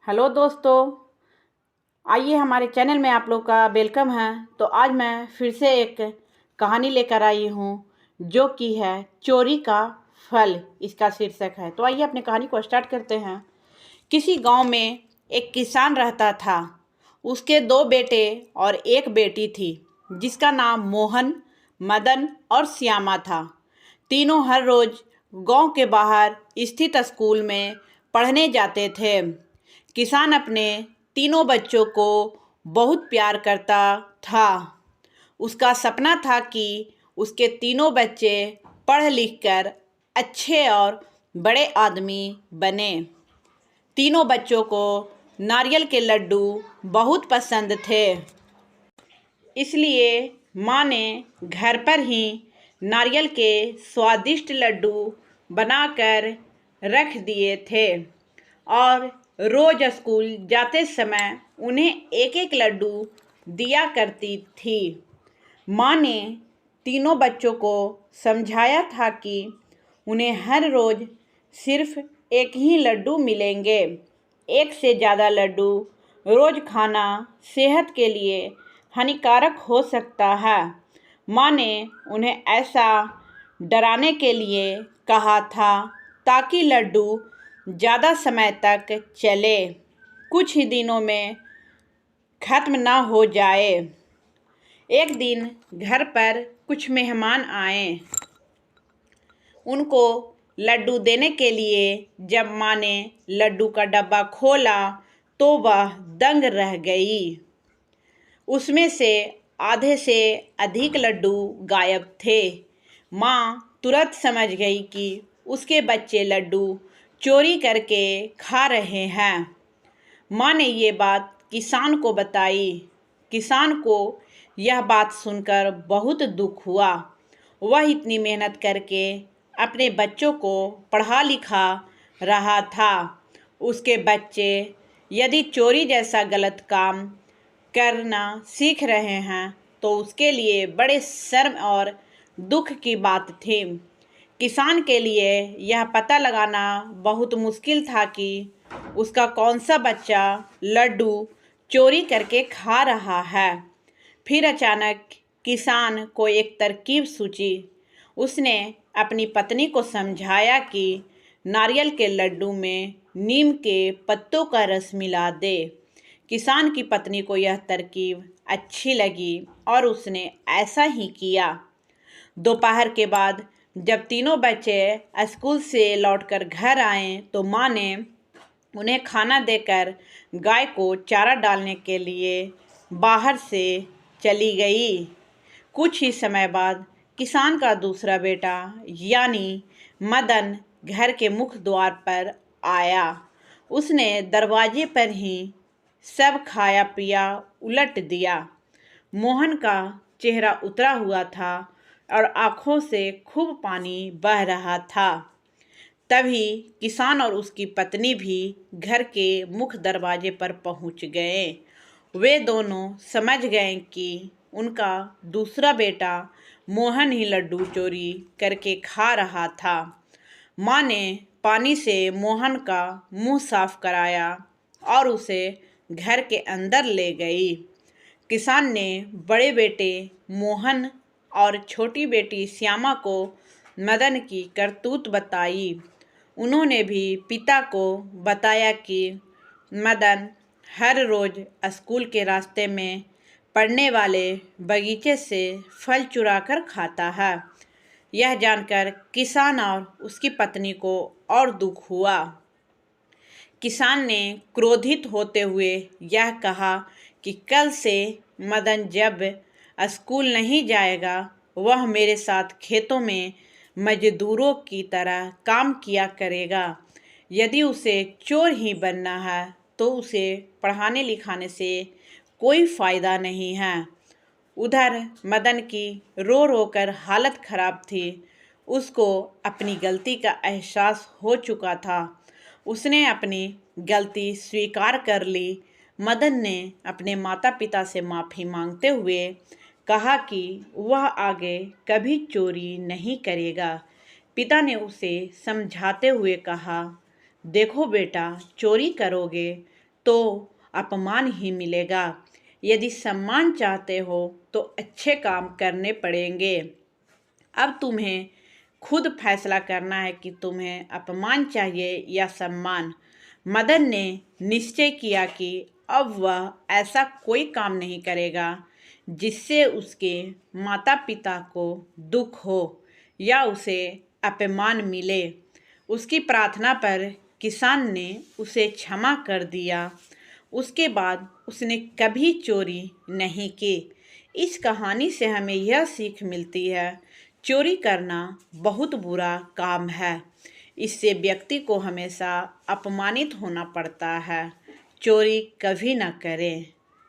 Hello दोस्तों, आइए हमारे चैनल में आप लोग का वेलकम है। तो आज मैं फिर से एक कहानी लेकर आई हूँ जो कि है चोरी का फल, इसका शीर्षक है। तो आइए अपनी कहानी को स्टार्ट करते हैं। किसी गांव में एक किसान रहता था। उसके दो बेटे और एक बेटी थी जिसका नाम मोहन, मदन और श्यामा था। तीनों हर रोज गांव के बाहर स्थित स्कूल में पढ़ने जाते थे। किसान अपने तीनों बच्चों को बहुत प्यार करता था। उसका सपना था कि उसके तीनों बच्चे पढ़ लिख कर अच्छे और बड़े आदमी बने। तीनों बच्चों को नारियल के लड्डू बहुत पसंद थे, इसलिए माँ ने घर पर ही नारियल के स्वादिष्ट लड्डू बनाकर रख दिए थे और रोज स्कूल जाते समय उन्हें एक एक लड्डू दिया करती थी। माँ ने तीनों बच्चों को समझाया था कि उन्हें हर रोज सिर्फ एक ही लड्डू मिलेंगे। एक से ज़्यादा लड्डू रोज खाना सेहत के लिए हानिकारक हो सकता है। माँ ने उन्हें ऐसा डराने के लिए कहा था ताकि लड्डू ज़्यादा समय तक चले, कुछ ही दिनों में ख़त्म ना हो जाए। एक दिन घर पर कुछ मेहमान आए। उनको लड्डू देने के लिए जब माँ ने लड्डू का डब्बा खोला तो वह दंग रह गई। उसमें से आधे से अधिक लड्डू गायब थे। माँ तुरंत समझ गई कि उसके बच्चे लड्डू चोरी करके खा रहे हैं। माँ ने ये बात किसान को बताई। किसान को यह बात सुनकर बहुत दुख हुआ। वह इतनी मेहनत करके अपने बच्चों को पढ़ा लिखा रहा था। उसके बच्चे यदि चोरी जैसा गलत काम करना सीख रहे हैं तो उसके लिए बड़े शर्म और दुख की बात थी। किसान के लिए यह पता लगाना बहुत मुश्किल था कि उसका कौन सा बच्चा लड्डू चोरी करके खा रहा है। फिर अचानक किसान को एक तरकीब सूझी। उसने अपनी पत्नी को समझाया कि नारियल के लड्डू में नीम के पत्तों का रस मिला दे। किसान की पत्नी को यह तरकीब अच्छी लगी और उसने ऐसा ही किया। दोपहर के बाद जब तीनों बच्चे स्कूल से लौटकर घर आए तो माँ ने उन्हें खाना देकर गाय को चारा डालने के लिए बाहर से चली गई। कुछ ही समय बाद किसान का दूसरा बेटा यानी मदन घर के मुख्य द्वार पर आया। उसने दरवाजे पर ही सब खाया पिया उलट दिया। मोहन का चेहरा उतरा हुआ था और आंखों से खूब पानी बह रहा था। तभी किसान और उसकी पत्नी भी घर के मुख्य दरवाजे पर पहुंच गए। वे दोनों समझ गए कि उनका दूसरा बेटा मोहन ही लड्डू चोरी करके खा रहा था। माँ ने पानी से मोहन का मुंह साफ कराया और उसे घर के अंदर ले गई। किसान ने बड़े बेटे मोहन और छोटी बेटी श्यामा को मदन की करतूत बताई। उन्होंने भी पिता को बताया कि मदन हर रोज स्कूल के रास्ते में पड़ने वाले बगीचे से फल चुराकर खाता है। यह जानकर किसान और उसकी पत्नी को और दुख हुआ। किसान ने क्रोधित होते हुए यह कहा कि कल से मदन जब स्कूल नहीं जाएगा वह मेरे साथ खेतों में मजदूरों की तरह काम किया करेगा। यदि उसे चोर ही बनना है तो उसे पढ़ाने लिखाने से कोई फ़ायदा नहीं है। उधर मदन की रो रो कर हालत खराब थी। उसको अपनी गलती का एहसास हो चुका था। उसने अपनी गलती स्वीकार कर ली। मदन ने अपने माता पिता से माफ़ी मांगते हुए कहा कि वह आगे कभी चोरी नहीं करेगा। पिता ने उसे समझाते हुए कहा, देखो बेटा, चोरी करोगे तो अपमान ही मिलेगा। यदि सम्मान चाहते हो तो अच्छे काम करने पड़ेंगे। अब तुम्हें खुद फैसला करना है कि तुम्हें अपमान चाहिए या सम्मान। मदन ने निश्चय किया कि अब वह ऐसा कोई काम नहीं करेगा जिससे उसके माता पिता को दुख हो या उसे अपमान मिले। उसकी प्रार्थना पर किसान ने उसे क्षमा कर दिया। उसके बाद उसने कभी चोरी नहीं की। इस कहानी से हमें यह सीख मिलती है, चोरी करना बहुत बुरा काम है। इससे व्यक्ति को हमेशा अपमानित होना पड़ता है। चोरी कभी न करें।